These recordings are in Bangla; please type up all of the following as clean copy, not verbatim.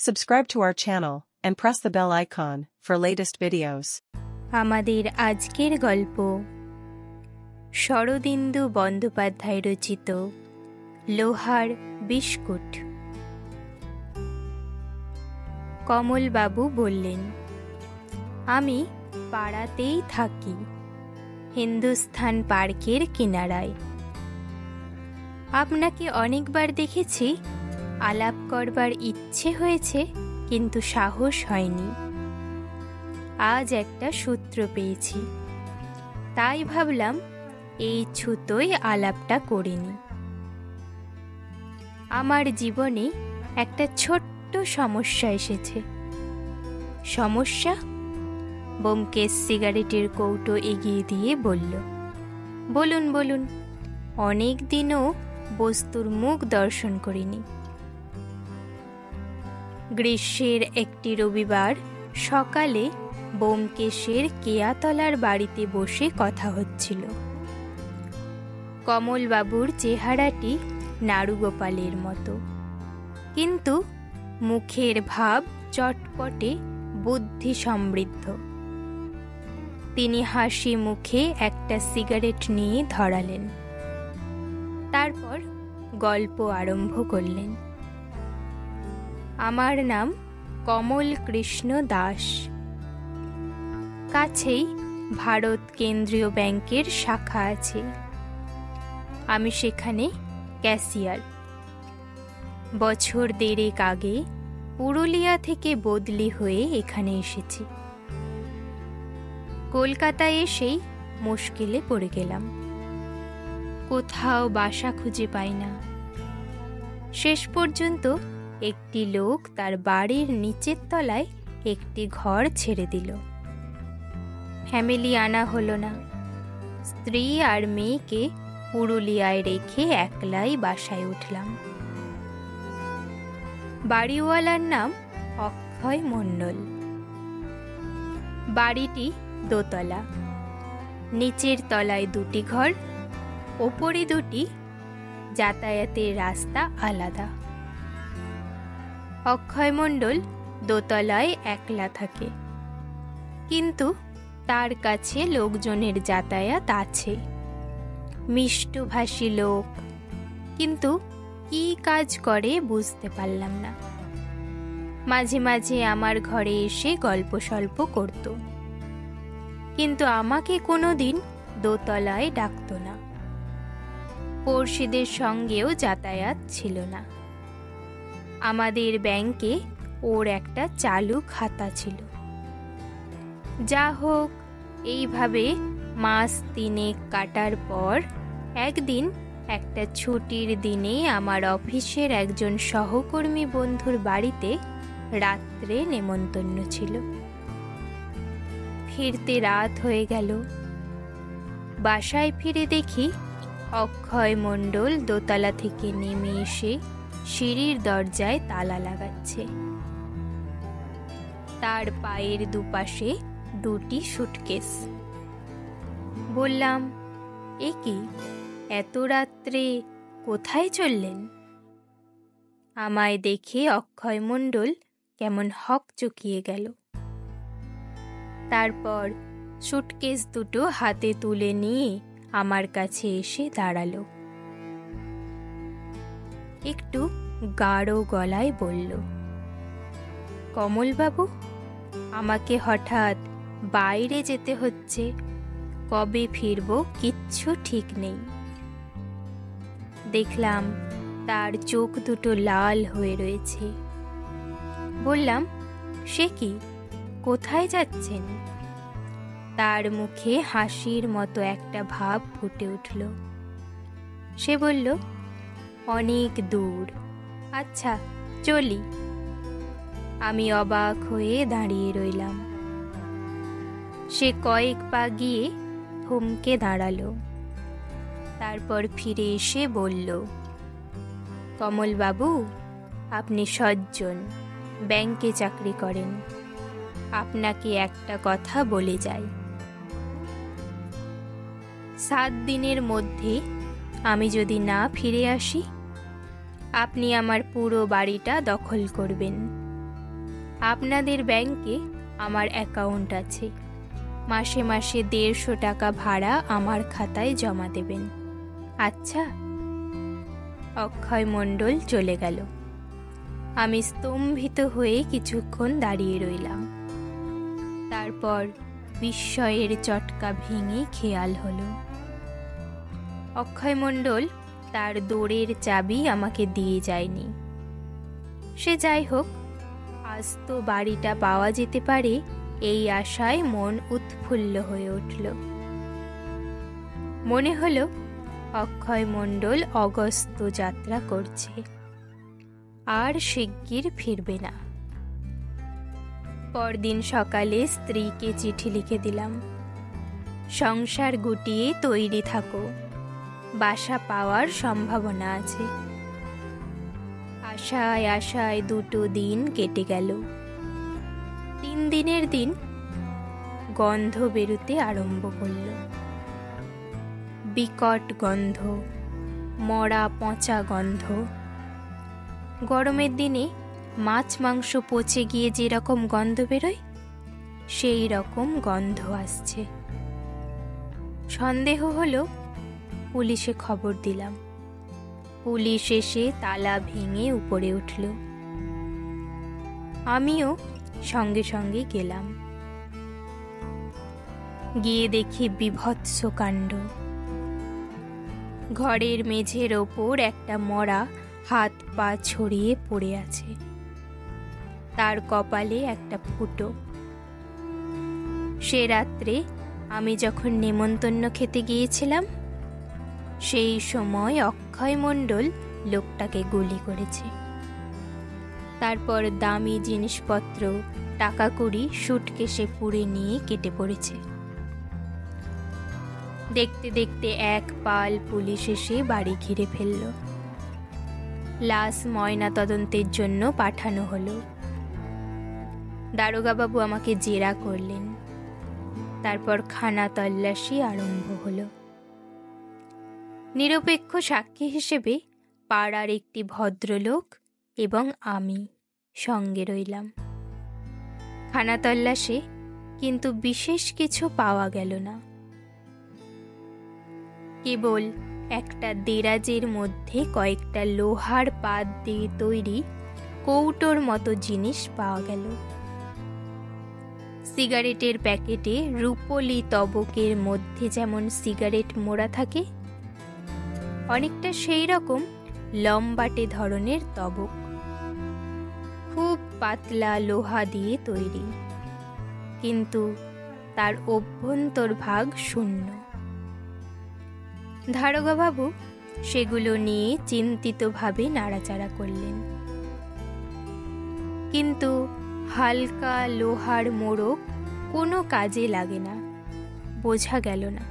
Subscribe to our channel and press the bell icon for latest videos. আমাদের আজকের গল্প শরদিন্দু বন্দ্যোপাধ্যায় রচিত লোহার বিস্কুট। কমলবাবু বললেন, আমি পাড়াতেই থাকি, হিন্দুস্থান পার্কের কিনারায়। আপনাকে অনেকবার দেখেছি, আলাপ করবার ইচ্ছে হয়েছে, কিন্তু সাহস হয়নি। আজ একটা সূত্র পেয়েছি, তাই ভাবলাম এই ছুতোয় আলাপটা করিনি। আমার জীবনে একটা ছোট্ট সমস্যা এসেছে। সমস্যা? বোমকেশ সিগারেটের কৌটো এগিয়ে দিয়ে বলল, বলুন বলুন, অনেক দিনও বস্তুর মুখ দর্শন করিনি। গ্রীষ্মের একটি রবিবার সকালে বোমকেশের কেয়াতলার বাড়িতে বসে কথা হচ্ছিল। কমলবাবুর চেহারাটি নাড়ুগোপালের মতো, কিন্তু মুখের ভাব চটপটে, বুদ্ধি সমৃদ্ধ। তিনি হাসি মুখে একটা সিগারেট নিয়ে ধরালেন, তারপর গল্প আরম্ভ করলেন। আমার নাম কমল কৃষ্ণ দাস। কাছেই ভারত কেন্দ্রীয় ব্যাংকের শাখা আছে, আমি সেখানে ক্যাশিয়ার। বছর দেড়েক আগে পুরুলিয়া থেকে বদলি হয়ে এখানে এসেছি। কলকাতায় এসেই মুশকিলে পড়ে গেলাম, কোথাও বাসা খুঁজে পাই না। শেষ পর্যন্ত একটি লোক তার বাড়ির নিচের তলায় একটি ঘর ছেড়ে দিল। ফ্যামিলি আনা হলো না। স্ত্রী আর মেয়েকে পুরুলিয়ায় রেখে একলাই বাসায় উঠলাম। বাড়িওয়ালার নাম অক্ষয় মণ্ডল। বাড়িটি দোতলা, নিচের তলায় দুটি ঘর, ওপরে দুটি, যাতায়াতের রাস্তা আলাদা। অক্ষয় মণ্ডল দোতলায় একলা থাকে, কিন্তু তার কাছে লোকজনের যাতায়াত আছে। মিষ্টভাষী লোক, কিন্তু কি কাজ করে বুঝতে পারলাম না। মাঝে মাঝে আমার ঘরে এসে গল্প সল্প করত, কিন্তু আমাকে কোনোদিন দোতলায় ডাকত না। পড়শিদের সঙ্গেও যাতায়াত ছিল না। আমাদের ব্যাংকে ওর একটা চালু খাতা ছিল। যা হোক, এইভাবে মাস তিনেক কাটার পর একদিন একটা ছুটির দিনে আমার অফিসের একজন সহকর্মী বন্ধুর বাড়িতে রাত্রে নেমন্তন্ন ছিল। ফিরতে রাত হয়ে গেল। বাসায় ফিরে দেখি অক্ষয় মণ্ডল দোতলা থেকে নেমে এসে সিঁড়ির দরজায় তালা লাগাচ্ছে। তার পায়ের দুপাশে দুটি সুটকেস। বললাম, এ কি, এত রাত্রে কোথায় চললেন? আমায় দেখে অক্ষয় মণ্ডল কেমন হকচকিয়ে গেল। তারপর সুটকেস দুটো হাতে তুলে নিয়ে আমার কাছে এসে দাঁড়ালো। একটু গাঢ় গলায় বলল, কমলবাবু, আমাকে হঠাৎ বাইরে যেতে হচ্ছে, কবে ফিরব কিচ্ছু ঠিক নেই। দেখলাম তার চোখ দুটো লাল হয়ে রয়েছে। বললাম, সে কি, কোথায় যাচ্ছেন? তার মুখে হাসির মতো একটা ভাব ফুটে উঠল। সে বলল, অনেক দূর। আচ্ছা, চলি। আমি অবাক হয়ে দাঁড়িয়ে রইলাম। সে কয়েক পা গিয়ে থমকে দাঁড়ালো। তারপর ফিরে এসে বলল, কমলবাবু, আপনি সজ্জন, ব্যাংকে চাকরি করেন, আপনাকে একটা কথা বলে যাই। 7 দিনের মধ্যে আমি যদি না ফিরে আসি, আপনি আমার পুরো বাড়িটা দখল করবেন। আপনাদের ব্যাংকে আমার অ্যাকাউন্ট আছে, মাসে মাসে 150 টাকা ভাড়া আমার খাতায় জমা দেবেন, আচ্ছা? অক্ষয় মণ্ডল চলে গেল। আমি স্তম্ভিত হয়ে কিছুক্ষণ দাঁড়িয়ে রইলাম। তারপর বিস্ময়ের চটকা ভেঙে খেয়াল হলো, অক্ষয় মণ্ডল তার দৌড়ের চাবি আমাকে দিয়ে যায়নি। সে যাই হোক, আজ তো বাড়িটা পাওয়া যেতে পারে এই আশায় মন উৎফুল্ল হয়ে উঠল। মনে হলো অক্ষয় মণ্ডল অগস্ত্য যাত্রা করছে, আর শিগগির ফিরবে না। পরদিন সকালে স্ত্রীকে চিঠি লিখে দিলাম, সংসার গুটিয়ে তৈরি থাকো, বাসা পাওয়ার সম্ভাবনা আছে। আশায় আশায় 2 দিন কেটে গেল। 3 দিনের দিন গন্ধ বেরোতে আরম্ভ করল। বিকট গন্ধ, মরা পচা গন্ধ। গরমের দিনে মাছ মাংস পচে গিয়ে যেরকম গন্ধ বেরোয়, সেই রকম গন্ধ আসছে। সন্দেহ হলো, পুলিশে খবর দিলাম। পুলিশ এসে তালা ভেঙে উপরে উঠল। আমিও সঙ্গে সঙ্গে গেলাম। গিয়ে দেখি বীভৎস কাণ্ড। ঘরের মেঝের ওপর একটা মরা হাত পা ছড়িয়ে পড়ে আছে, তার কপালে একটা ফুটো। সে রাত্রে আমি যখন নেমন্তন্ন খেতে গিয়েছিলাম, সেই সময় অক্ষয় মণ্ডল লোকটাকে গুলি করেছে। তারপর দামি জিনিসপত্র, টাকা কড়ি সুটকেসে পুড়ে নিয়ে কেটে পড়েছে। দেখতে দেখতে এক পাল পুলিশ এসে বাড়ি ঘিরে ফেলল। লাশ ময়না তদন্তের জন্য পাঠানো হলো। দারোগাবাবু আমাকে জেরা করলেন। তারপর খানা তল্লাশি আরম্ভ হলো। নিরপেক্ষ সাক্ষী হিসেবে পাড়ার একটি ভদ্রলোক এবং আমি সঙ্গে রইলাম। খানা তল্লাশে কিন্তু বিশেষ কিছু পাওয়া গেল না। কেবল একটা দেরাজের মধ্যে কয়েকটা লোহার পাত দিয়ে তৈরি কৌটোর মতো জিনিস পাওয়া গেল। সিগারেটের প্যাকেটে রূপোলি তবকের মধ্যে যেমন সিগারেট মোড়া থাকে, অনেকটা সেই রকম লম্বাটে ধরনের তবক, খুব পাতলা লোহা দিয়ে তৈরি, কিন্তু তার অভ্যন্তরভাগ শূন্য। দারোগাবাবু সেগুলো নিয়ে চিন্তিতভাবে নাড়াচাড়া করলেন, কিন্তু হালকা লোহার মোড়ক কোনো কাজে লাগে না, বোঝা গেল না।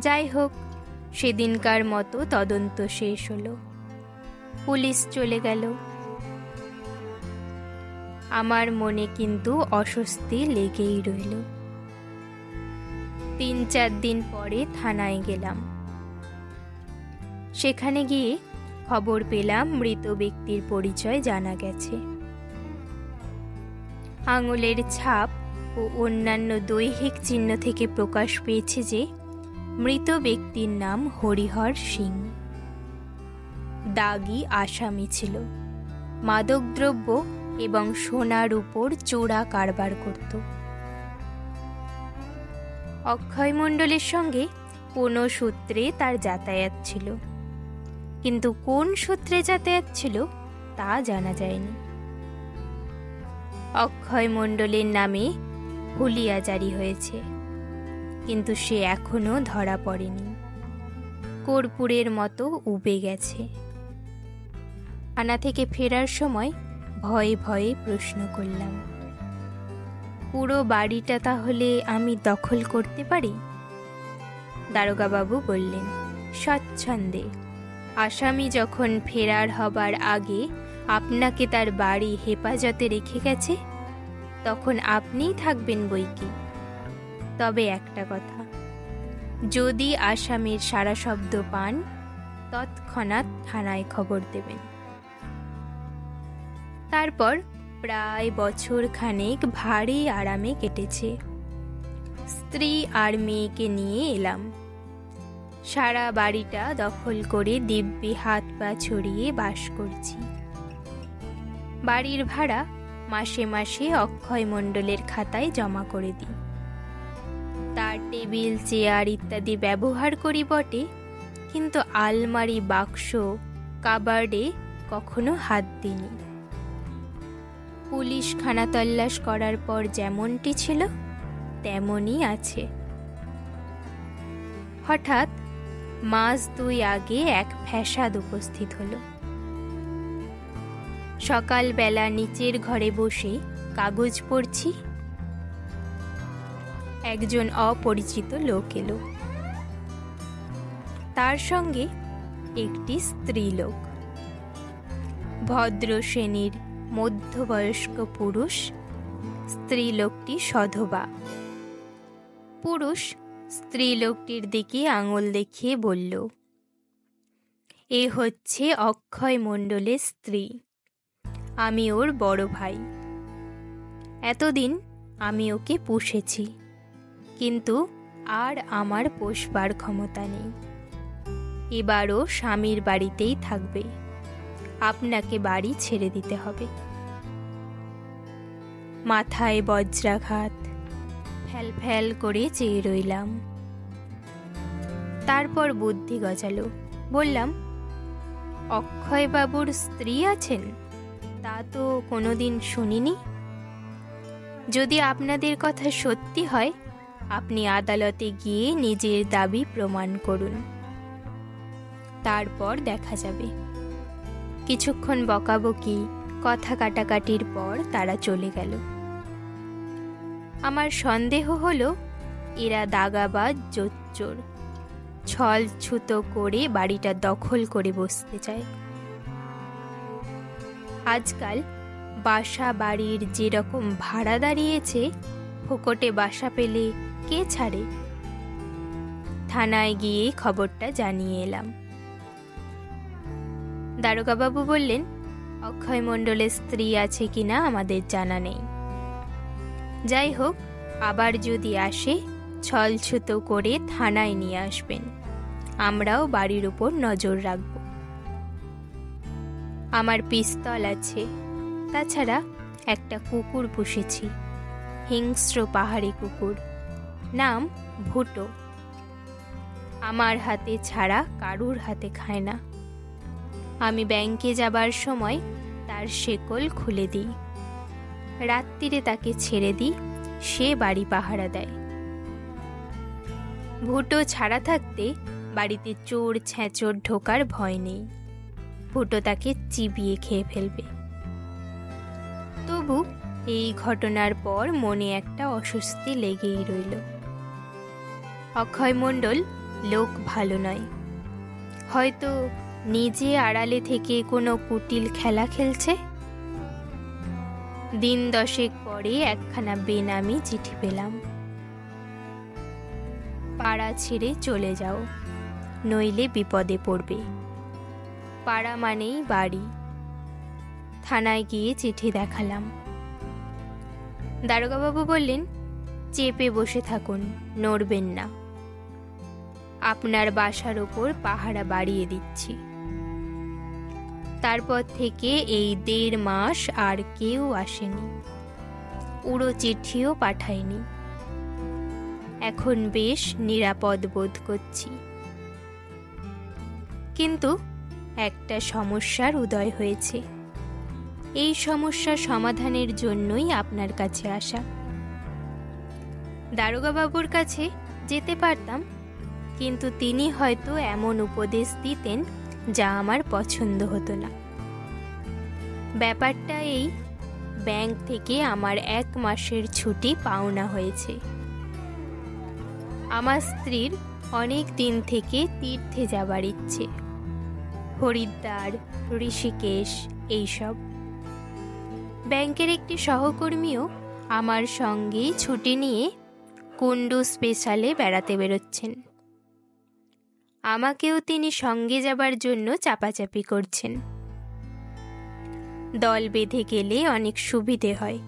যাই হোক, সেদিনকার মতো তদন্ত শেষ হলো। পুলিশ চলে গেল। আমার মনে কিন্তু অস্বস্তি লেগেই রইল। 3-4 দিন পরে থানায় গেলাম। সেখানে গিয়ে খবর পেলাম মৃত ব্যক্তির পরিচয় জানা গেছে। আঙুলের ছাপ ও অন্যান্য দৈহিক চিহ্ন থেকে প্রকাশ পেয়েছে যে মৃত ব্যক্তির নাম হরিহর সিং। দাগী আসামি ছিল, মাদকদ্রব্য এবং সোনার উপর চোরা কারবার করত। অক্ষয় মণ্ডলের সঙ্গে কোনো সূত্রে তার যাতায়াত ছিল, কিন্তু কোন সূত্রে যাতায়াত ছিল তা জানা যায়নি। অক্ষয় মণ্ডলের নামে হুলিয়া জারি হয়েছে, কিন্তু সে এখনো ধরা পড়েনি, কর্পূরের মতো উবে গেছে। থানা থেকে ফেরার সময় ভয়ে ভয়ে প্রশ্ন করলাম, পুরো বাড়িটা তাহলে আমি দখল করতে পারি? দারোগাবাবু বললেন, স্বচ্ছন্দে। আসামি যখন ফেরার হবার আগে আপনাকে তার বাড়ি হেফাজতে রেখে গেছে, তখন আপনিই থাকবেন বইকি। তবে একটা কথা, যদি আসামির সারা শব্দ পান, তৎক্ষণাৎ থানায় খবর দেবেন। তারপর প্রায় বছর খানেক ভারী আরামে কেটেছে। স্ত্রী আর মেয়েকে নিয়ে এলাম। সারা বাড়িটা দখল করে দিব্যি হাত পা ছড়িয়ে বাস করছি। বাড়ির ভাড়া মাসে মাসে অক্ষয় মণ্ডলের খাতায় জমা করে দিই। তার টেবিল চেয়ার ইত্যাদি ব্যবহার করি বটে, কিন্তু আলমারি বাক্স কাবার্ডে কখনো হাত দিইনি। পুলিশ খানাতল্লাশ করার পর যেমনটি ছিল তেমনই আছে। হঠাৎ মাস 2 আগে এক ফ্যাসাদ উপস্থিত হলো। সকালবেলা নিচের ঘরে বসে কাগজ পড়ছি, একজন অপরিচিত লোক এলো। তার সঙ্গে একটি স্ত্রীলোক। ভদ্র শ্রেণীর মধ্যবয়স্ক পুরুষ, স্ত্রীলোকটি সধবা। পুরুষ স্ত্রীলোকটির দিকে আঙুল দেখিয়ে বলল, এ হচ্ছে অক্ষয় মণ্ডলের স্ত্রী, আমি ওর বড় ভাই। এতদিন আমি ওকে পুষেছি, কিন্তু আর আমার পোষবার ক্ষমতা নেই। এবারও স্বামীর বাড়িতেই থাকবে, আপনাকে বাড়ি ছেড়ে দিতে হবে। মাথায় বজ্রাঘাত, ফ্যাল ফ্যাল করে চেয়ে রইলাম। তারপর বুদ্ধি গজালো। বললাম, অক্ষয়বাবুর স্ত্রী আছেন? তা তো কোনোদিন শুনিনি। যদি আপনাদের কথা সত্যি হয়, আপনি আদালতে গিয়ে নিজের দাবি প্রমাণ করুন, তারপর দেখা যাবে। কিছুক্ষণ বকাবকি, কথা কাটাকাটির পর তারা চলে গেল। আমার সন্দেহ হলো এরা দাগাবাজ জোচ্চোর, ছল ছুতো করে বাড়িটা দখল করে বসতে চায়। আজকাল বাসা বাড়ির যেরকম ভাড়া দাঁড়িয়েছে, ফোকটে বাসা পেলে কে ছাড়ে? থানায় গিয়ে খবরটা জানিয়ে এলাম। দারোগাবাবু বললেন, অক্ষয় মণ্ডলের স্ত্রী আছে কিনা আমাদের জানা নেই। যাই হোক, আবার যদি আসে ছলছুতো করে থানায় নিয়ে আসবেন, আমরাও বাড়ির উপর নজর রাখব। আমার পিস্তল আছে, তাছাড়া একটা কুকুর পুষেছি, হিংস্র পাহাড়ি কুকুর, নাম ভুটো। আমার হাতে ছাড়া কারুর হাতে খায় না। আমি ব্যাংকে যাবার সময় তার শেকল খুলে দিই, রাত্রিরে তাকে ছেড়ে দিই, সে বাড়ি পাহারা দেয়। ভুটো ছাড়া থাকতে বাড়িতে চোর ছেঁচোর ঢোকার ভয় নেই, ভুটো তাকে চিবিয়ে খেয়ে ফেলবে। তবু এই ঘটনার পর মনে একটা অস্বস্তি লেগেই রইল। অক্ষয় মণ্ডল লোক ভালো নয়, হয়তো নিজে আড়ালে থেকে কোনো কুটিল খেলা খেলছে। দিন 10 পরে একখানা বেনামি চিঠি পেলাম। পাড়া ছেড়ে চলে যাও, নইলে বিপদে পড়বে। পাড়া মানেই বাড়ি। থানায় গিয়ে চিঠি দেখালাম। দারোগাবাবু বললেন, চেপে বসে থাকুন, নড়বেন না। আপনার বাসার ওপর পাহারা বাড়িয়ে দিচ্ছি। তারপর থেকে এই 1.5 মাস আর কেউ আসেনি, উড়ো চিঠিও পাঠায়নি। এখন বেশ নিরাপদ বোধ করছি। কিন্তু একটা সমস্যার উদয় হয়েছে। এই সমস্যা সমাধানের জন্যই আপনার কাছে আসা। দারোগাবাবুর কাছে যেতে পারতাম, কিন্তু তিনি হয়তো এমন উপদেশ দিতেন যা আমার পছন্দ হতো না। ব্যাপারটা এই, ব্যাংক থেকে আমার 1 মাসের ছুটি পাওনা হয়েছে। আমার স্ত্রীর অনেক দিন থেকে তীর্থে যাবার ইচ্ছে, হরিদ্বার, ঋষিকেশ এইসব। ব্যাংকের একটি সহকর্মীও আমার সঙ্গেই ছুটি নিয়ে কুন্ডু স্পেশালে বেড়াতে বেরোচ্ছেন। আমাকেও তিনি সঙ্গে যাবার জন্য চাপাচাপি করছেন। দল বেঁধে গেলে অনেক সুবিধে হয়।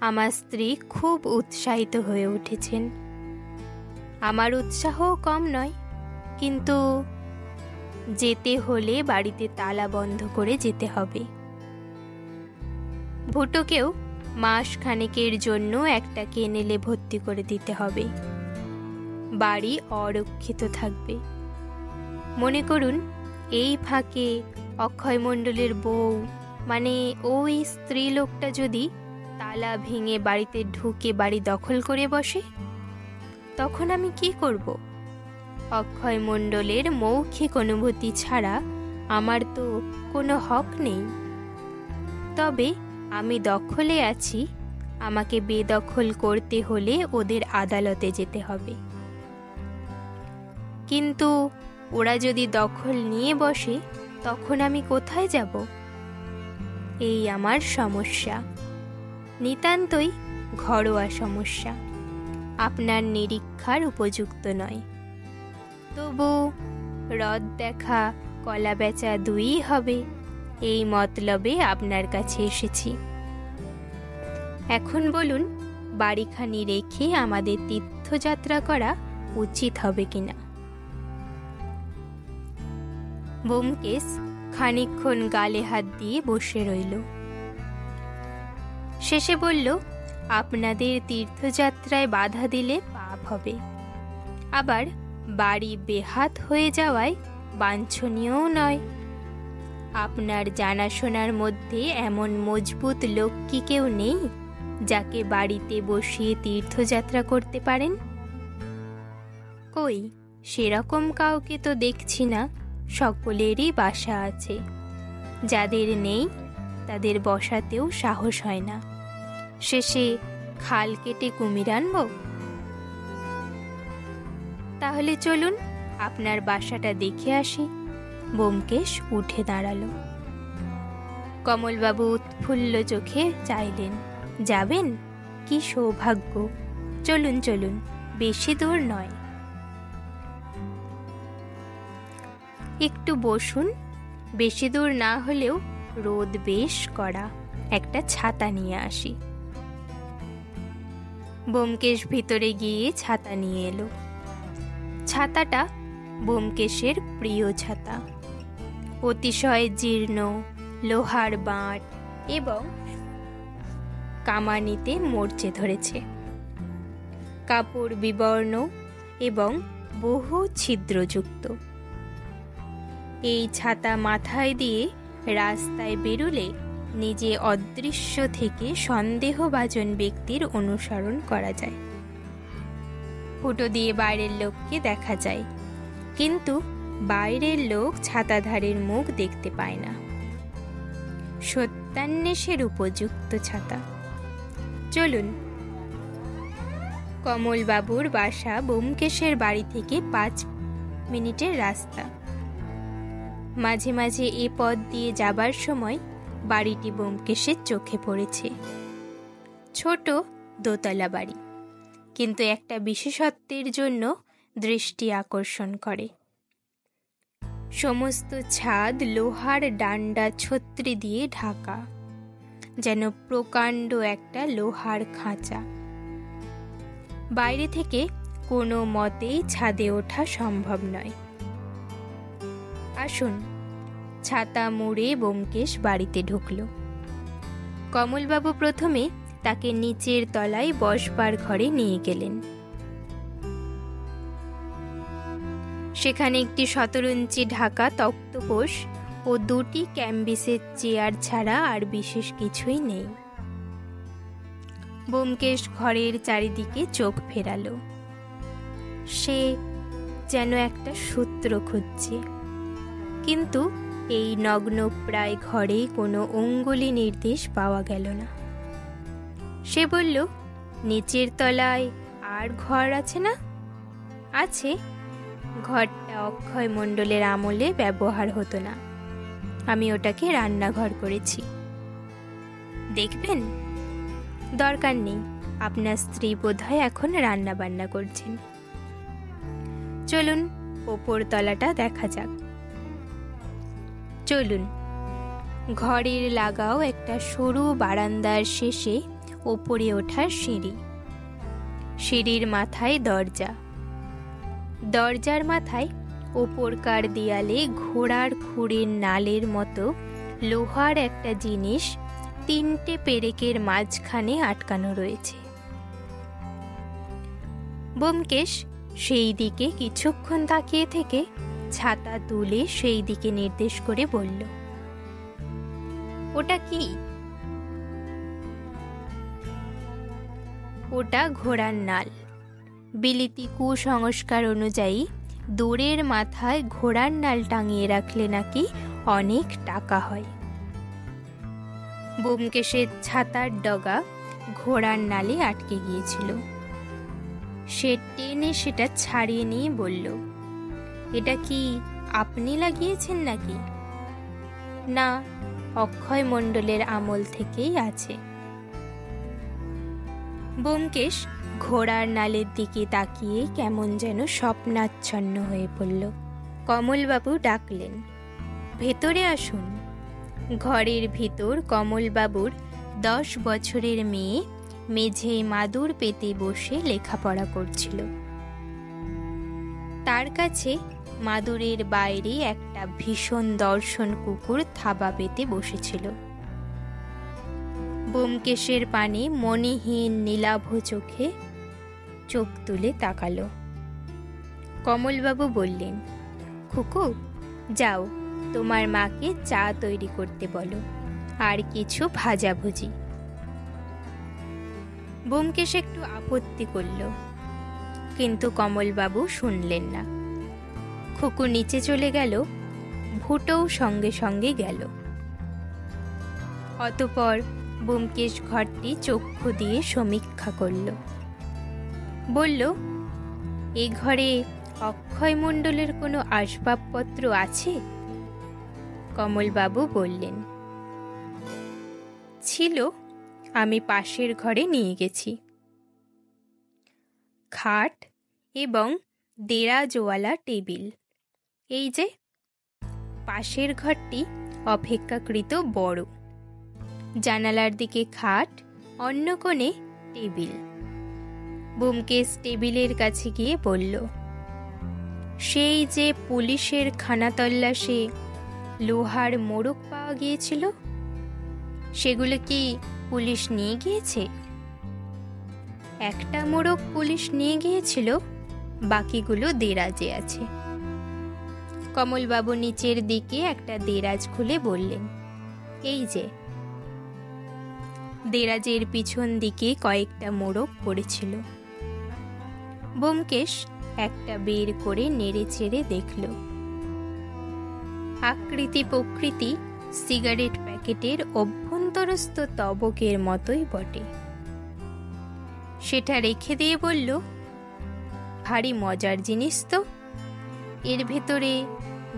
আমার স্ত্রী খুব উৎসাহিত হয়ে উঠেছেন। আমার উৎসাহও কম নয়, কিন্তু যেতে হলে বাড়িতে তালা বন্ধ করে যেতে হবে। ভুটোকেও মাস খানেকের জন্য একটা কেনেলে ভর্তি করে দিতে হবে। বাড়ি অরক্ষিত থাকবে। মনে করুন এই ফাঁকে অক্ষয় মণ্ডলের বউ মানে ওই স্ত্রী লোকটা যদি তালা ভেঙে বাড়িতে ঢুকে বাড়ি দখল করে বসে, তখন আমি কি করব? অক্ষয় মণ্ডলের মৌখিক অনুভূতি ছাড়া আমার তো কোনো হক নেই। তবে আমি দখলে আছি, আমাকে বেদখল করতে হলে ওদের আদালতে যেতে হবে। কিন্তু ওরা যদি দখল নিয়ে বসে, তখন আমি কোথায় যাব? এই আমার সমস্যা, নিতান্তই ঘরোয়া সমস্যা, আপনার নিরীক্ষার উপযুক্ত নয়। তবু রদ দেখা কলা বেচা দুই হবে, এই মতলবে আপনার কাছে এসেছি। এখন বলুন, বাড়িখানি রেখে আমাদের তীর্থযাত্রা করা উচিত হবে কিনা? ব্যোমকেশ খানিকক্ষণ গালে হাত দিয়ে বসে রইল। শেষে বলল, আপনাদের তীর্থযাত্রায় বাধা দিলে পাপ হবে, আবার বাড়ি বেহাত হয়ে যাওয়ায় বাঞ্ছনীয়ও নয়। আপনার জানাশোনার মধ্যে এমন মজবুত লোক কি কেউ নেই যাকে বাড়িতে বসিয়ে তীর্থযাত্রা করতে পারেন? কই, সেরকম কাউকে তো দেখছি না। সকলেরই বাসা আছে, যাদের নেই তাদের বসাতেও সাহস হয় না। শেষে খাল কেটে কুমির আনব? তাহলে চলুন আপনার বাসাটা দেখে আসি। ব্যোমকেশ উঠে দাঁড়াল। কমলবাবু উৎফুল্ল চোখে চাইলেন, যাবেন? কি সৌভাগ্য! চলুন চলুন, বেশি দূর নয়। একটু বসুন, বেশি দূর না হলেও রোদ বেশ কড়া, একটা ছাতা নিয়ে আসি। ব্যোমকেশ ভিতরে গিয়ে ছাতা নিয়ে এলো। ছাতাটা ব্যোমকেশের প্রিয় ছাতা, অতিশয় জীর্ণ, লোহার বাঁট এবং কামানিতে মরচে ধরেছে, কাপড় বিবর্ণ এবং বহু ছিদ্রযুক্ত। এই ছাতা মাথায় দিয়ে রাস্তায় বেরুলে নিজে অদৃশ্য থেকে সন্দেহভাজন ব্যক্তির অনুসরণ করা যায়। ফুটো দিয়ে বাইরের লোককে দেখা যায়, কিন্তু বাইরের লোক ছাতাধারীর মুখ দেখতে পায় না। সত্যান্বেষের উপযুক্ত ছাতা। চলুন। কমলবাবুর বাসা ব্যোমকেশের বাড়ি থেকে 5 মিনিটের রাস্তা। মাঝে মাঝে এ পথ দিয়ে যাবার সময় বাড়িটি ব্যোমকেশের চোখে পড়েছে। ছোট দোতলা বাড়ি, কিন্তু একটা বিশেষত্বের জন্য দৃষ্টি আকর্ষণ করে। সমস্ত ছাদ লোহার ডান্ডা ছত্রি দিয়ে ঢাকা, যেন প্রকাণ্ড একটা লোহার খাঁচা। বাইরে থেকে কোনো মতেই ছাদে ওঠা সম্ভব নয়। আসুন। ছাতা মুড়ে ব্যোমকেশ বাড়িতে ঢুকল। কমলবাবু প্রথমে তাকে নিচের তলায় বসবার ঘরে নিয়ে গেলেন। সেখানে একটি 17 ইঞ্চি ঢাকা তক্তপোষ ও 2টি ক্যাম্বিসের চেয়ার ছাড়া আর বিশেষ কিছুই নেই। ব্যোমকেশ ঘরের চারিদিকে চোখ ফেরালো। সে যেন একটা সূত্র খুঁজছে, কিন্তু এই নগ্ন প্রায় ঘরে কোনো অঙ্গুলি নির্দেশ পাওয়া গেল না। সে বলল, নিচের তলায় আর ঘর আছে না? আছে, ঘরটা অক্ষয় মণ্ডলের আমলে ব্যবহার হতো না, আমি ওটাকে রান্নাঘর করেছি। দেখবেন? দরকার নেই, আপনার স্ত্রী বোধহয় এখন রান্না বান্না করছেন। চলুন ওপর তলাটা দেখা যাক। চলুন। ঘরের লাগাও একটা সরু বারান্দার শেষে ওপরে ওঠার সিঁড়ি। সিঁড়ির মাথায় দরজা। দরজার মাথায় ওপরকার দেয়ালে ঘোড়ার খুরের নালের মতো লোহার একটা জিনিস 3টে পেরেকের মাঝখানে আটকানো রয়েছে। ব্যোমকেশ সেই দিকে কিছুক্ষণ তাকিয়ে থেকে ছাতা তুলে সেই দিকে নির্দেশ করে বলল, ওটা কি? ওটা ঘোড়ার নাল। বিলিতি কুসংস্কার অনুযায়ী দোরের মাথায় ঘোড়ার নাল টাঙিয়ে রাখলে নাকি অনেক টাকা হয়। ব্যোমকেশের ছাতার ডগা ঘোড়ার নালে আটকে গিয়েছিল। সে টেনে সেটা ছাড়িয়ে নিয়ে বলল, এটা কি আপনি লাগিয়েছেন নাকি? না, অক্ষয় মণ্ডলের আমল থেকেই আছে। ব্যোমকেশ ঘোড়ার নালের দিকে তাকিয়ে কেমন যেন স্বপ্নাচ্ছন্ন হয়ে পড়ল। কমলবাবু ডাকলেন, ভেতরে আসুন। ঘরের ভিতর কমলবাবুর 10 বছরের মেয়ে মেঝেয় মাদুর পেতে বসে লেখাপড়া করছিল। তার কাছে মাদুরের বাইরে একটা ভীষণ দর্শন কুকুর থাবা পেতে বসেছিল। ব্যোমকেশের পানে মণিহীন নীলাভ চোখে চোখ তুলে তাকালো। কমলবাবু বললেন, খুকু, যাও তোমার মাকে চা তৈরি করতে বলো, আর কিছু ভাজাভুজি। ব্যোমকেশ একটু আপত্তি করল, কিন্তু কমলবাবু শুনলেন না। খুকু নিচে চলে গেল, ভুটোও সঙ্গে সঙ্গে গেল। অতঃপর ব্যোমকেশ ঘরটি চক্ষু দিয়ে সমীক্ষা করল। বলল, এ ঘরে অক্ষয় মণ্ডলের কোনো আসবাবপত্র আছে? কমলবাবু বললেন, ছিল, আমি পাশের ঘরে নিয়ে গেছি। খাট এবং দেরাজওয়ালা টেবিল। এই যে পাশের ঘরটি অপেক্ষাকৃত বড়। জানালার দিকে খাট, অন্য কোণে টেবিল। ব্যোমকেশ টেবিলের কাছে গিয়ে বলল, সেই যে পুলিশের খানাতল্লাশে লোহার মোড়ক পাওয়া গিয়েছিল, সেগুলো কি পুলিশ নিয়ে গিয়েছে? একটা মোড়ক পুলিশ নিয়ে গিয়েছিল, বাকিগুলো দেরাজে আছে। কমলবাবু নিচের দিকে একটা দেরাজ খুলে বললেন, এই যে। দেরাজের পিছন দিকে কয়েকটা মোড়ক পড়েছিল। ব্যোমকেশ একটা বের করে নেড়ে চেড়ে দেখল। আকৃতি প্রকৃতি সিগারেট প্যাকেটের অভ্যন্তরস্থ তবকের মতোই বটে। সেটা রেখে দিয়ে বলল, ভারী মজার জিনিস তো। এর ভেতরে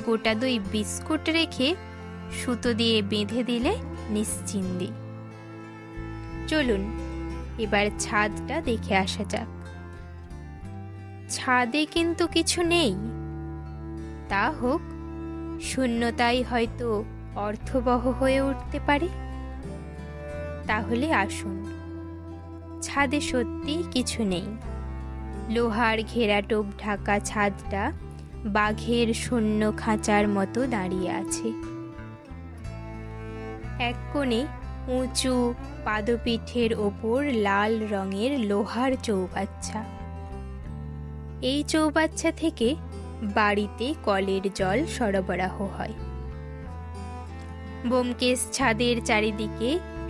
গোটা 2 বিস্কুট রেখে সুতো দিয়ে বেঁধে দিলে নিশ্চিন্দি। চলুন এবার ছাদটা দেখে আসা যাক। ছাদে কিন্তু কিছু নেই। তা হোক, শূন্যতাই হয়তো অর্থবহ হয়ে উঠতে পারে। তাহলে আসুন। ছাদে সত্যি কিছু নেই। লোহার ঘেরাটোপ ঢাকা ছাদটা বাঘের শূন্য খাঁচার মতো দাঁড়িয়ে আছে। এক কোণে উঁচু পাদপীঠের ওপর লাল রঙের লোহার চৌবাচ্চা। এই চৌবাচ্চা থেকে বাড়িতে কলের জল সরবরাহ হয়। ব্যোমকেশ ছাদের চারিদিকে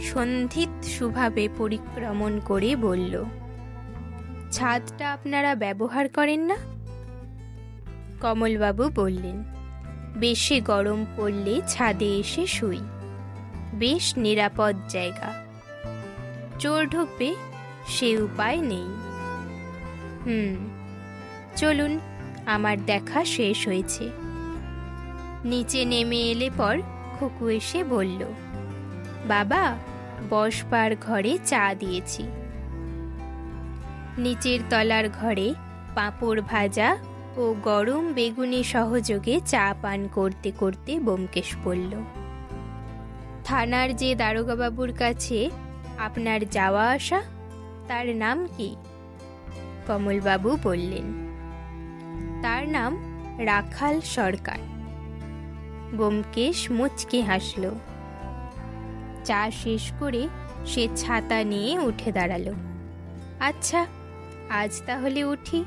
সন্ধিৎসুভাবে পরিক্রমণ করে বলল, ছাদটা আপনারা ব্যবহার করেন না? কমলবাবু বললেন, বেশি গরম পড়লে ছাদে এসে শুই। বেশ নিরাপদ জায়গা। চোর ঢুকবে সে উপায় নেই। চলুন, আমার দেখা শেষ হয়েছে। নিচে নেমে এলে পর খুকু এসে বলল, বাবা, বসবার ঘরে চা দিয়েছি। নিচের তলার ঘরে পাঁপড় ভাজা ও গরম বেগুনি সহযোগে চা পান করতে করতে ব্যোমকেশ বলল, থানার যে দারোগাবাবুর কাছে আপনার যাওয়া আসা, তার নাম কি? কমলবাবু বললেন, তার নাম রাখাল সরকার। ব্যোমকেশ মুচকি হাসল। চা শেষ করে সে ছাতা নিয়ে উঠে দাঁড়ালো। আচ্ছা, আজ তাহলে উঠি।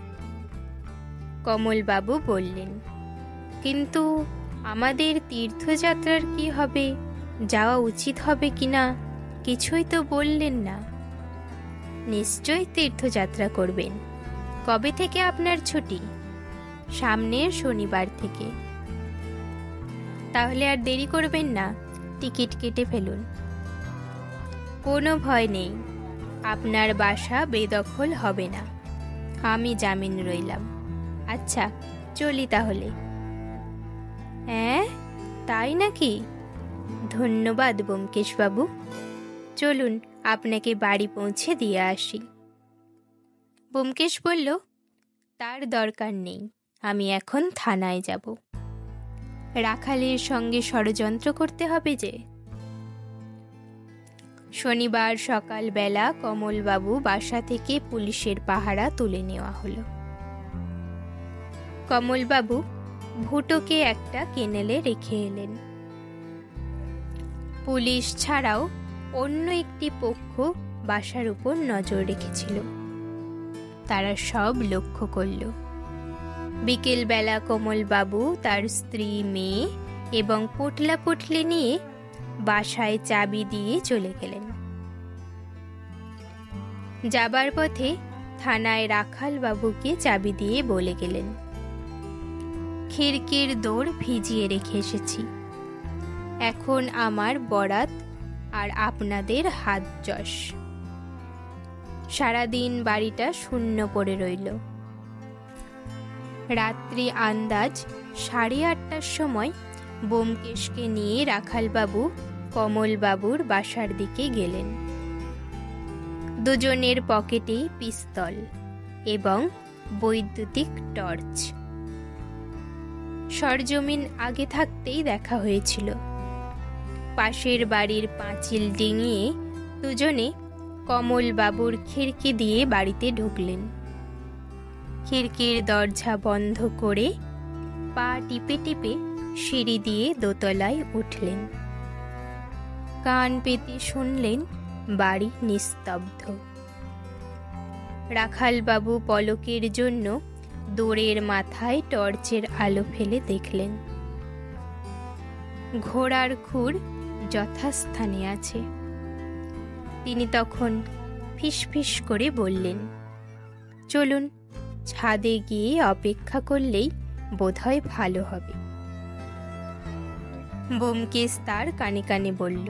কমলবাবু বললেন, কিন্তু আমাদের তীর্থযাত্রার কি হবে? যাওয়া উচিত হবে কিনা কিছুই তো বললেন না। নিশ্চয়ই তীর্থযাত্রা করবেন। কবে থেকে আপনার ছুটি? সামনের শনিবার থেকে। তাহলে আর দেরি করবেন না, টিকিট কেটে ফেলুন। কোনো ভয় নেই, আপনার বাসা বেদখল হবে না, আমি জামিন রইলাম। আচ্ছা, চলি তাহলে। হ্যাঁ, তাই নাকি? ধন্যবাদ ব্যোমকেশবাবু। চলুন, আপনাকে বাড়ি পৌঁছে দিয়ে আসি। ব্যোমকেশ বলল, তার দরকার নেই, আমি এখন থানায় যাব। রাখালের সঙ্গে ষড়যন্ত্র করতে হবে যে। শনিবার সকালবেলা কমলবাবু বাসা থেকে পুলিশের পাহারা তুলে নেওয়া হলো। কমলবাবু ভুটোকে একটা কেনেলে রেখে এলেন। পুলিশ ছাড়াও অন্য একটি পক্ষ বাসার উপর নজর রেখেছিল। তারা সব লক্ষ্য করল। বিকেলবেলা কমলবাবু তার স্ত্রী, মেয়ে এবং পোটলা পুটলি নিয়ে বাসায় চাবি দিয়ে চলে গেলেন। যাবার পথে থানায় রাখাল বাবুকে চাবি দিয়ে বলে গেলেন, খিড়কির দৌড় ভিজিয়ে রেখে এসেছি। এখন আমার বরাত আর আপনাদের হাত যশ। সারাদিন বাড়িটা শূন্য পড়ে রইল। রাত্রি আন্দাজ 8:30টার সময় ব্যোমকেশকে নিয়ে রাখালবাবু কমলবাবুর বাসার দিকে গেলেন। দুজনের পকেটেই পিস্তল এবং বৈদ্যুতিক টর্চ। সরজমিন আগে থাকতেই দেখা হয়েছিল। পাশের বাড়ির পাঁচিল ডিঙিয়ে দুজনে কমলবাবুর খিড়কি দিয়ে বাড়িতে ঢুকলেন। খিড়কির দরজা বন্ধ করে পা টিপে টিপে সিঁড়ি দিয়ে দোতলায় উঠলেন। কান পেতে শুনলেন বাড়ি নিস্তব্ধ। রাখালবাবু পলকের জন্য দোরের মাথায় টর্চের আলো ফেলে দেখলেন ঘোড়ার খুর যথাস্থানে আছে। তিনি তখন ফিসফিস করে বললেন, চলুন, ছাদে গিয়ে অপেক্ষা করলেই বোধহয় ভালো হবে। ব্যোমকেশ তার কানে কানে বলল,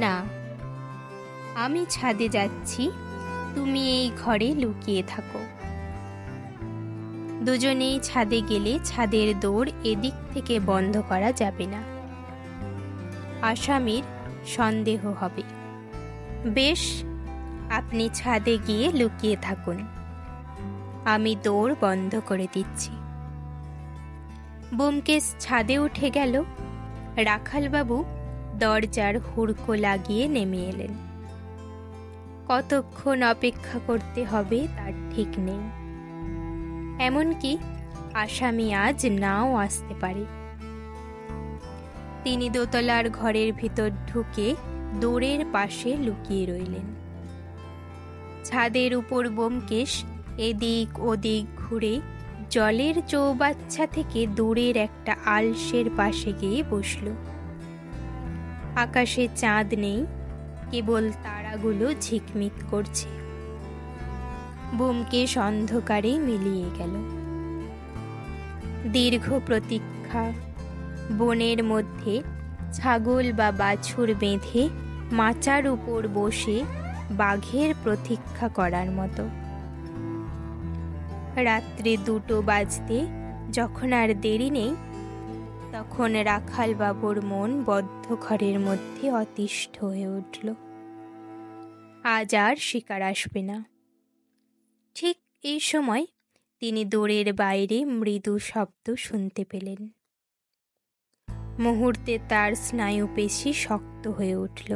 না, আমি ছাদে যাচ্ছি, তুমি এই ঘরে লুকিয়ে থাকো। দুজনেই ছাদে গেলে ছাদের দৌড় এদিক থেকে বন্ধ করা যাবে না, আসামির সন্দেহ হবে। বেশ, আপনি ছাদে গিয়ে লুকিয়ে থাকুন, আমি দৌড় বন্ধ করে দিচ্ছি। ব্যোমকেশ ছাদে উঠে গেল। রাখালবাবু দরজার হুড়কো লাগিয়ে নেমে এলেন। কতক্ষণ অপেক্ষা করতে হবে তার ঠিক নেই। এমনকি আসামি আজ নাও আসতে পারে। তিনি দোতলার ঘরের ভিতর ঢুকে দোরের পাশে লুকিয়ে রইলেন। ছাদের উপর ব্যোমকেশ এদিক ওদিক ঘুরে জলের চৌবাচ্চা থেকে দূরের একটা আলসের পাশে গিয়ে বসল। আকাশে চাঁদ নেই, কেবল তারাগুলো ঝিকমিক করছে। ব্যোমকেশ অন্ধকারে মিলিয়ে গেল। দীর্ঘ প্রতীক্ষা, বনের মধ্যে ছাগল বা বাছুর বেঁধে মাচার উপর বসে বাঘের প্রতীক্ষা করার মতো। রাত্রে 2টো বাজতে যখন আর দেরি নেই, তখন রাখালবাবুর মন বদ্ধ ঘরের মধ্যে অতিষ্ঠ হয়ে উঠল। আজ আর শিকার আসবে না। ঠিক এই সময় তিনি দোরের বাইরে মৃদু শব্দ শুনতে পেলেন। মুহূর্তে তার স্নায়ুপেশি শক্ত হয়ে উঠল।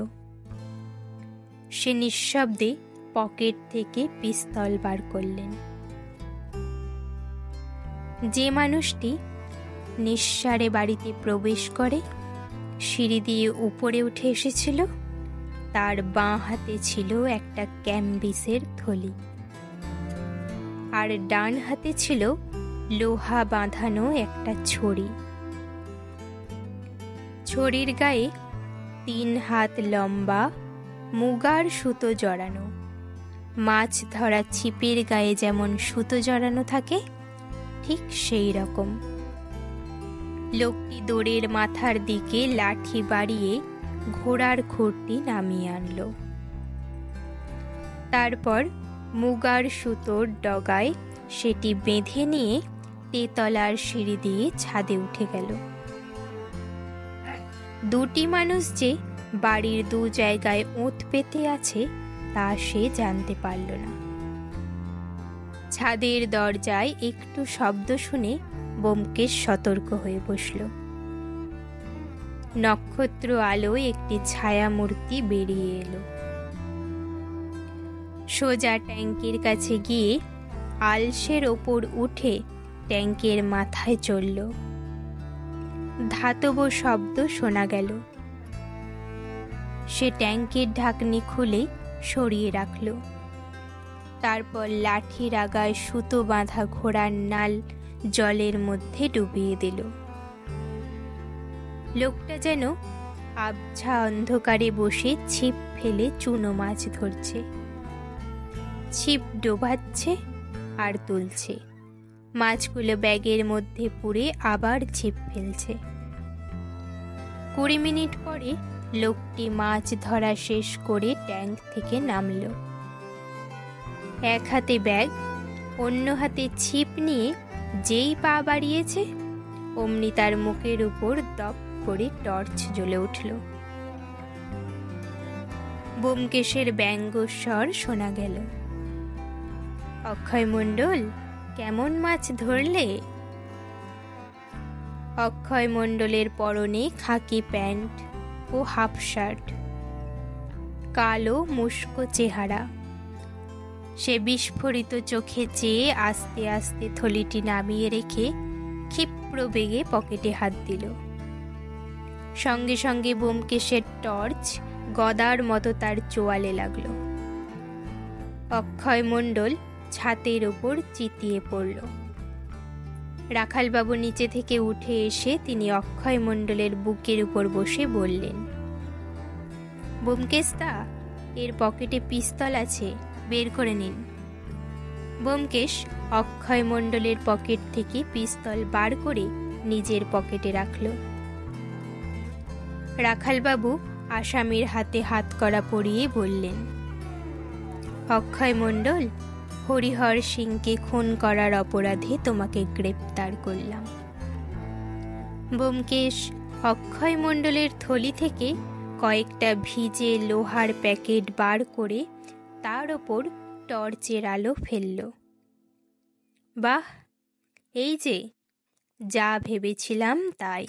সে নিঃশব্দে পকেট থেকে পিস্তল বার করলেন। যে মানুষটি নিঃসাড়ে বাড়িতে প্রবেশ করে সিঁড়ি দিয়ে উপরে উঠে এসেছিল, তার বাঁ হাতে ছিল একটা ক্যাম্বিসের থলি, আর ডান হাতে ছিল লোহা বাঁধানো একটা ছড়ি। ছড়ির গায়ে 3 হাত লম্বা মুগার সুতো জড়ানো। মাছ ধরা ছিপের গায়ে যেমন সুতো জড়ানো থাকে, ঠিক সেই রকম। লোকটি দড়ির মাথার দিকে লাঠি বাড়িয়ে ঘোড়ার খুঁটি নামিয়ে আনল। তারপর মুগার সুতোর ডগায় সেটি বেঁধে নিয়ে তেতলার সিঁড়ি দিয়ে ছাদে উঠে গেল। দুটি মানুষ যে বাড়ির 2 জায়গায় ওঁত পেতে আছে তা সে জানতে পারল না। ছাদের দরজায় একটু শব্দ শুনে ব্যোমকেশ সতর্ক হয়ে বসল। নক্ষত্র আলোয় একটি ছায়ামূর্তি বেরিয়ে এলো। সোজা ট্যাঙ্কের কাছে গিয়ে আলসের ওপর উঠে ট্যাঙ্কের মাথায় চড়ল। ধাতব শব্দ শোনা গেল। সে ট্যাঙ্কের ঢাকনি খুলে সরিয়ে রাখল। তারপর লাঠির আগায় সুতো বাঁধা ঘোড়ার নাল জলের মধ্যে ডুবিয়ে দিল। লোকটা যেন আবছা অন্ধকারে বসে ছিপ ফেলে চুনো মাছ ধরছে। ছিপ ডোবাচ্ছে আর তুলছে। মাছগুলো ব্যাগের মধ্যে পুরে আবার ছিপ ফেলছে। 20 মিনিট পরে লোকটি মাছ ধরা শেষ করে ট্যাঙ্ক থেকে নামল। এক হাতে ব্যাগ, অন্য হাতে ছিপ নিয়ে যেই পা বাড়িয়েছে অমনি তার মুখের উপর দপ করে টর্চ জ্বলে উঠল। ব্যোমকেশের ব্যঙ্গস্বর শোনা গেল। অক্ষয় মণ্ডল, কেমন মাছ ধরলে? অক্ষয় মণ্ডলের পরনে খাকি প্যান্ট ও হাফ শার্ট, কালো মুস্কো চেহারা। সে বিস্ফোরিত চোখে চেয়ে আস্তে আস্তে থলিটি নামিয়ে রেখে ক্ষিপ্র বেগে পকেটে হাত দিল। সঙ্গে সঙ্গে ব্যোমকেশের টর্চ গদার মতো তার চোয়ালে লাগল। অক্ষয় মণ্ডল ছাতের ওপর চিতিয়ে পড়ল। রাখালবাবু নিচে থেকে উঠে এসে তিনি অক্ষয় মণ্ডলের বুকের উপর বসে বললেন, ব্যোমকেশদা, এর পকেটে পিস্তল আছে, বের করে নিন। ব্যোমকেশ অক্ষয় মণ্ডলের পকেট থেকে পিস্তল বার করে নিজের পকেটে রাখল। রাখালবাবু আসামির হাতে হাতকড়া পরিয়ে বললেন, অক্ষয় মণ্ডল, হরিহর সিংকে খুন করার অপরাধে তোমাকে গ্রেপ্তার করলাম। ব্যোমকেশ অক্ষয় মণ্ডলের থলি থেকে কয়েকটা ভিজে লোহার প্যাকেট বার করে তার ওপর টর্চের আলো ফেলল। বাহ, এই যে যা ভেবেছিলাম তাই।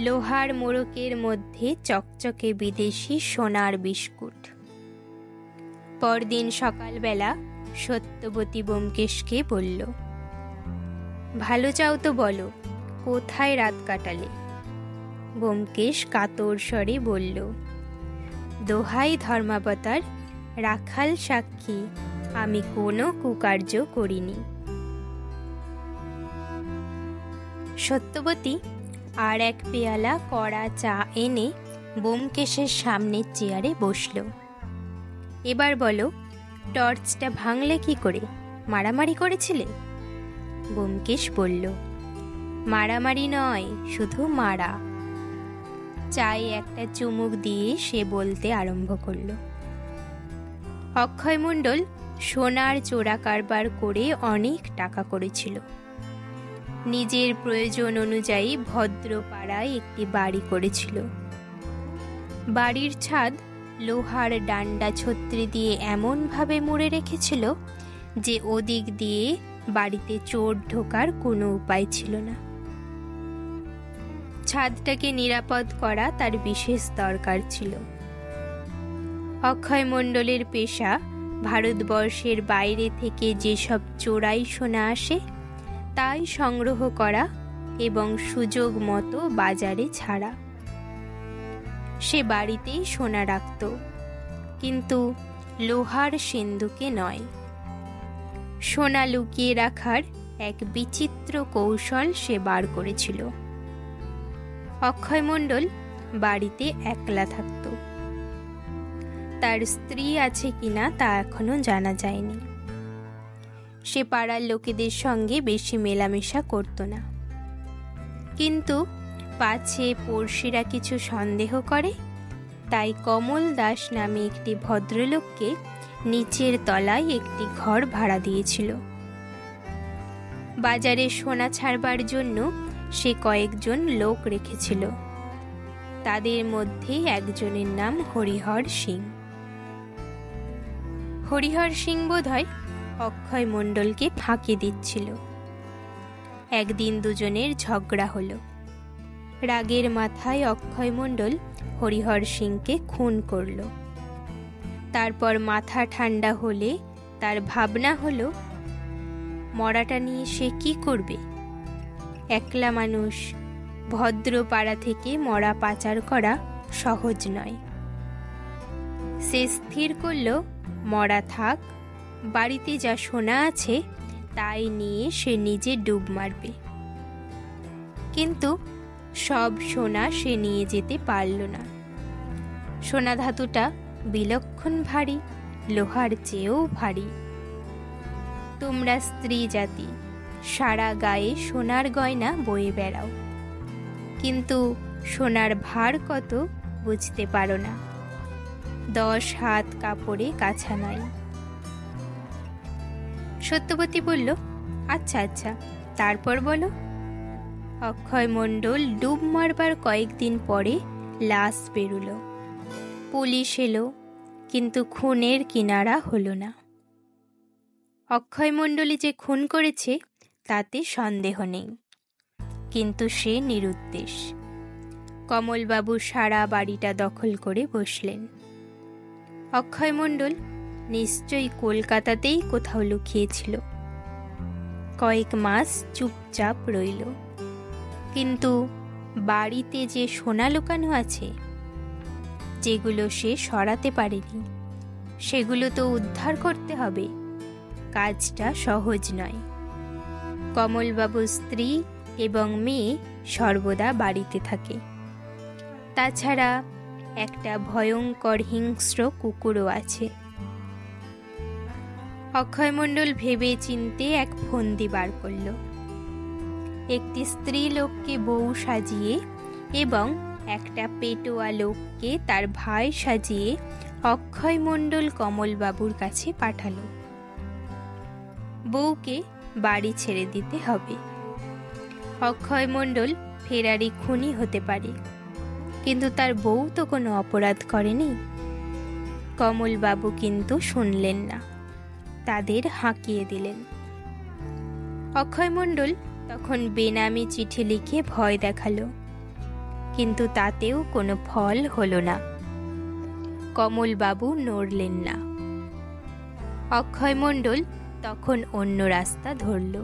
লোহার মোড়কের মধ্যে চকচকে বিদেশি সোনার বিস্কুট। পরদিন সকালবেলা সত্যবতী ব্যোমকেশকে বলল, ভালো চাও তো বলো, কোথায় রাত কাটালে? ব্যোমকেশ কাতর স্বরে বলল, দোহাই ধর্মাবতার, রাখাল সাক্ষী, আমি কোনো কুকার্য করিনি। সত্যবতী আর এক পেয়ালা কড়া চা এনে ব্যোমকেশের সামনের চেয়ারে বসল। এবার বলো, টর্চটা ভাঙলে কি করে? মারামারি করেছিলে? ব্যোমকেশ বলল, মারামারি নয়, শুধু মারা। চায়ে একটা চুমুক দিয়ে সে বলতে আরম্ভ করল, অক্ষয় মণ্ডল সোনার চোরা কারবার করে অনেক টাকা করেছিল। নিজের প্রয়োজন অনুযায়ী ভদ্রপাড়ায় একটি বাড়ি করেছিল। বাড়ির ছাদ লোহার ডান্ডা ছত্রি দিয়ে এমনভাবে মুড়ে রেখেছিল যে ওদিক দিয়ে বাড়িতে চোর ঢোকার কোনো উপায় ছিল না। ছাদটাকে নিরাপদ করা তার বিশেষ দরকার ছিল। অক্ষয় মণ্ডলের পেশা ভারতবর্ষের বাইরে থেকে যেসব চোরাই সোনা আসে তাই সংগ্রহ করা এবং সুযোগ মতো বাজারে ছাড়া। সে বাড়িতেই সোনা রাখত, কিন্তু লোহার সিন্ধুকে নয়। সোনা লুকিয়ে রাখার এক বিচিত্র কৌশল সে বার করেছিল। অক্ষয় মণ্ডল বাড়িতে একলা থাকত। তার স্ত্রী আছে কিনা তা এখনো জানা যায়নি। সে পাড়ার লোকেদের সঙ্গে বেশি মেলামেশা করত না, কিন্তু পাছে পড়শিরা কিছু সন্দেহ করে তাই কমল দাস নামে একটি ভদ্রলোককে নিচের তলায় একটি ঘর ভাড়া দিয়েছিল। বাজারে সোনা ছাড়বার জন্য সে কয়েকজন লোক রেখেছিল। তাদের মধ্যে একজনের নাম হরিহর সিং। হরিহর সিং বোধহয় অক্ষয় মণ্ডলকে ফাঁকি দিচ্ছিল। একদিন দুজনের ঝগড়া হলো। রাগের মাথায় অক্ষয় মণ্ডল হরিহর সিংকে খুন করল। তারপর মাথা ঠান্ডা হলে তার ভাবনা হলো, মরাটা নিয়ে সে কি করবে? একলা মানুষ, ভদ্র পাড়া থেকে মরা পাচার করা সহজ নয়। সে স্থির করল, মরা থাক, বাড়িতে যা সোনা আছে তাই নিয়ে সে নিজে ডুব মারবে। কিন্তু সব সোনা সে নিয়ে যেতে পারল না। সোনা ধাতুটা বিলক্ষণ ভারী, লোহার চেয়েও ভারী। তোমরা স্ত্রী জাতি সারা গায়ে সোনার গয়না বয়ে বেড়াও, কিন্তু সোনার ভার কত বুঝতে পারো না। 10 হাত কাপড়ে কাছা নাই। সত্যবতী বলল, আচ্ছা আচ্ছা, তারপর বলো। অক্ষয় মণ্ডল ডুব মারবার কয়েকদিন পরে লাশ বেরুল। পুলিশ এলো, কিন্তু খুনের কিনারা হলো না। অক্ষয় মণ্ডলী যে খুন করেছে তাতে সন্দেহ নেই, কিন্তু সে নিরুদ্দেশ। কমলবাবু সারা বাড়িটা দখল করে বসলেন। অক্ষয় মণ্ডল নিশ্চয়ই কলকাতাতেই কোথাও লুকিয়েছিল। কয়েক মাস চুপচাপ রইল, কিন্তু বাড়িতে যে সোনা লুকানো আছে, যেগুলো সে সরাতে পারেনি, সেগুলো তো উদ্ধার করতে হবে। কাজটা সহজ নয়। কমলবাবুর স্ত্রী এবং মেয়ে সর্বদা বাড়িতে থাকে। তাছাড়া একটা ভয়ঙ্কর হিংস্র কুকুরও আছে। অক্ষয় মণ্ডল ভেবে চিনতে এক ফন্দি বার করল। একটি স্ত্রী লোককে বউ সাজিয়ে এবং একটা পেটোয়া লোককে তার ভাই সাজিয়ে অক্ষয় মণ্ডল কমলবাবুর কাছে পাঠালো। বউকে বাড়ি ছেড়ে দিতে হবে। অক্ষয় মণ্ডল ফেরারি খুনি হতে পারে, কিন্তু তার বউ তো কোনো অপরাধ করেনি। কমলবাবু কিন্তু শুনলেন না, তাদের হাঁকিয়ে দিলেন। অক্ষয় মণ্ডল তখন বেনামি চিঠি লিখে ভয় দেখালো, কিন্তু তাতেও কোনো ফল হলো না। কমলবাবু নড়লেন না। অক্ষয় মণ্ডল তখন অন্য রাস্তা ধরল।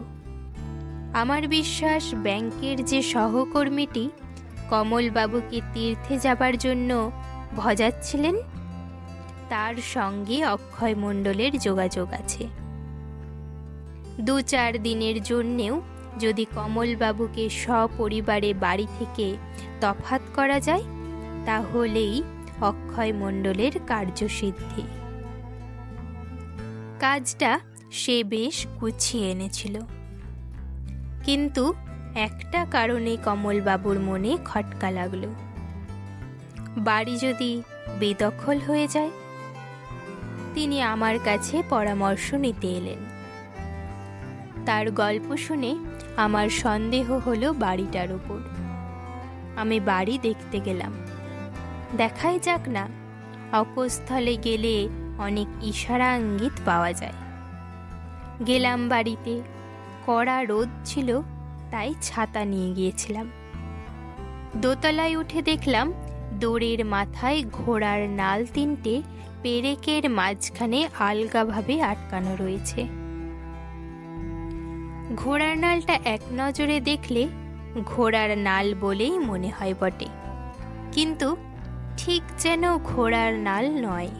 আমার বিশ্বাস ব্যাংকের যে সহকর্মীটি কমলবাবুকে তীর্থে যাবার জন্য ভজাচ্ছিলেন, তার সঙ্গে অক্ষয় মণ্ডলের যোগাযোগ আছে। 2-4 দিনের জন্যেও যদি কমলবাবুকে সপরিবারে বাড়ি থেকে তফাত করা যায়, তাহলেই অক্ষয় মণ্ডলের কার্যসিদ্ধি। কাজটা সে বেশ গুছিয়ে এনেছিল, কিন্তু একটা কারণে কমলবাবুর মনে খটকা লাগলো। বাড়ি যদি বেদখল হয়ে যায়। তিনি আমার কাছে পরামর্শ নিতে এলেন। তার গল্প শুনে আমার সন্দেহ হলো বাড়িটার উপর। আমি বাড়ি দেখতে গেলাম। দেখাই যাক না, অকস্থলে গেলে অনেক ইশারা ইঙ্গিত পাওয়া যায়। গেলাম বাড়িতে। কড়া রোদ ছিল, তাই ছাতা নিয়ে গিয়েছিলাম। দোতলায় উঠে দেখলাম দড়ির মাথায় ঘোড়ার নাল তিনটে পেরেকের মাঝখানে আলগাভাবে আটকানো রয়েছে। ঘোড়ার নালটা এক নজরে দেখলে ঘোড়ার নাল বলেই মনে হয় বটে, কিন্তু ঠিক যেন ঘোড়ার নাল নয়।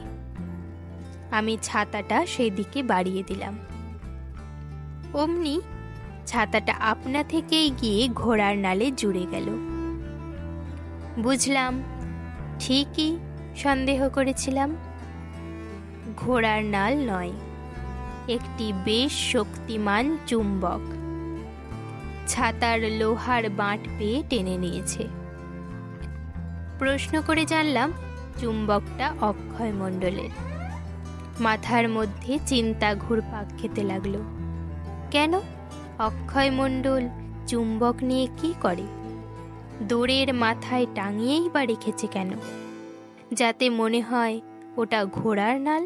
আমি ছাতাটা সেদিকে বাড়িয়ে দিলাম। অমনি ছাতাটা আপনা থেকেই গিয়ে ঘোড়ার নালে জুড়ে গেল। বুঝলাম ঠিকই সন্দেহ করেছিলাম, ঘোড়ার নাল নয়, একটি বেশ শক্তিমান চুম্বক ছাতার লোহার বাঁট পেয়ে টেনে নিয়েছে। প্রশ্ন করে জানলাম চুম্বকটা অক্ষয় মণ্ডলের। মাথার মধ্যে চিন্তা ঘুরপাক খেতে লাগলো। কেন অক্ষয় মণ্ডল চুম্বক নিয়ে কি করে? দড়ির মাথায় টাঙিয়েই বা রেখেছে কেন, যাতে মনে হয় ওটা ঘোড়ার নাল?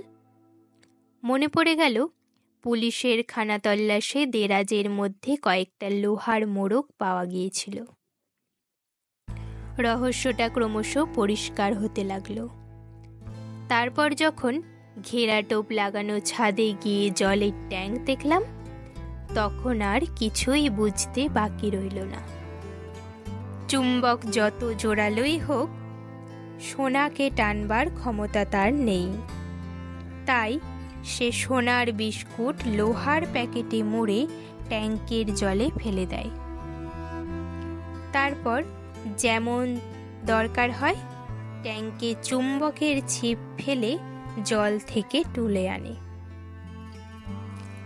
মনে পড়ে গেল পুলিশের খানাতল্লাশে দেরাজের মধ্যে কয়েকটা লোহার মোড়ক পাওয়া গিয়েছিল। রহস্যটা ক্রমশ পরিষ্কার হতে লাগলো। তারপর যখন ঘেরা টোপ লাগানো ছাদে গিয়ে জলের ট্যাঙ্ক দেখলাম, তখন আর কিছুই বুঝতে বাকি রইল না। চুম্বক যত জোরালোই হোক, সোনাকে টানবার ক্ষমতা তার নেই। তাই সে সোনার বিস্কুট লোহার প্যাকেটে মুড়ে ট্যাঙ্কের জলে ফেলে দেয়। তারপর যেমন দরকার হয় ট্যাঙ্কে চুম্বকের ছিপ ফেলে জল থেকে তুলে আনে।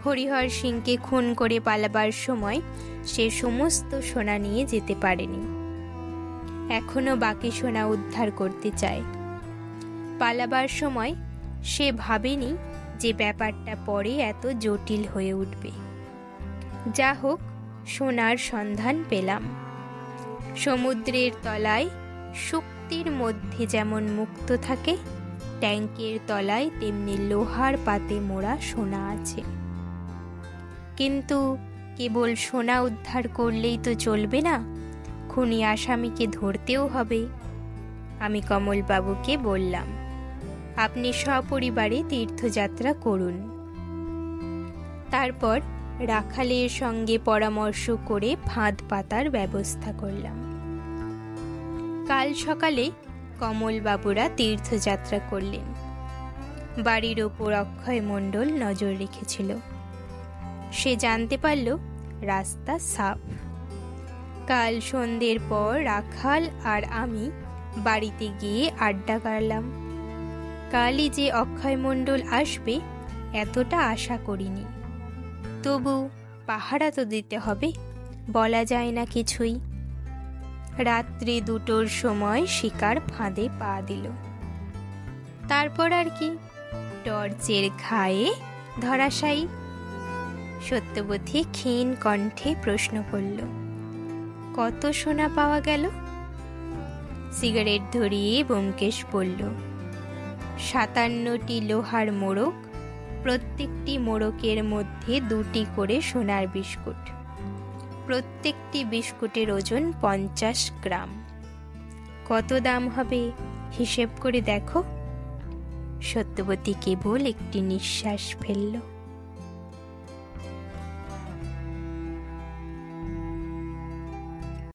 হরিহর সিংকে খুন করে পালাবার সময় সে সমস্ত সোনা নিয়ে যেতে পারেনি, এখনো বাকি সোনা উদ্ধার করতে চায়। পালাবার সময় সে ভাবেনি যে ব্যাপারটা পরে এত জটিল হয়ে উঠবে। যা হোক, সোনার সন্ধান পেলাম। সমুদ্রের তলায় শক্তির মধ্যে যেমন মুক্ত থাকে, ট্যাঙ্কের তলায় তেমনি লোহার পাতে মোড়া সোনা আছে। কিন্তু কেবল সোনা উদ্ধার করলেই তো চলবে না, খুনি আসামিকে ধরতেও হবে। আমি কমলবাবুকে বললাম, আপনি সপরিবারে তীর্থযাত্রা করুন। তারপর রাখালের সঙ্গে পরামর্শ করে ফাঁদ পাতার ব্যবস্থা করলাম। কাল সকালে কমলবাবুরা তীর্থযাত্রা করলেন। বাড়ির ওপর অক্ষয় মণ্ডল নজর রেখেছিল। সে জানতে পারল রাস্তা সাফ। কাল সন্ধ্যের পর রাখাল আর আমি বাড়িতে গিয়ে আড্ডা কাটলাম। কালই যে অক্ষয় মণ্ডল আসবে এতটা আশা করিনি। তবু পাহারা তো দিতে হবে, বলা যায় না কিছুই। রাত্রি 2টোর সময় শিকার ফাঁদে পা দিল। তারপর আর কি, টর্চের ঘায়ে ধরাশায়ী। সত্যবতী ক্ষীণ কণ্ঠে প্রশ্ন করল, কত সোনা পাওয়া গেল? সিগারেট ধরিয়ে ব্যোমকেশ বলল, 57টি লোহার মোড়ক, প্রত্যেকটি মোড়কের মধ্যে 2টি করে সোনার বিস্কুট। প্রত্যেকটি বিস্কুটের ওজন 50 গ্রাম। কত দাম হবে হিসেব করে দেখো। সত্যবতী কেবল একটি নিঃশ্বাস ফেলল।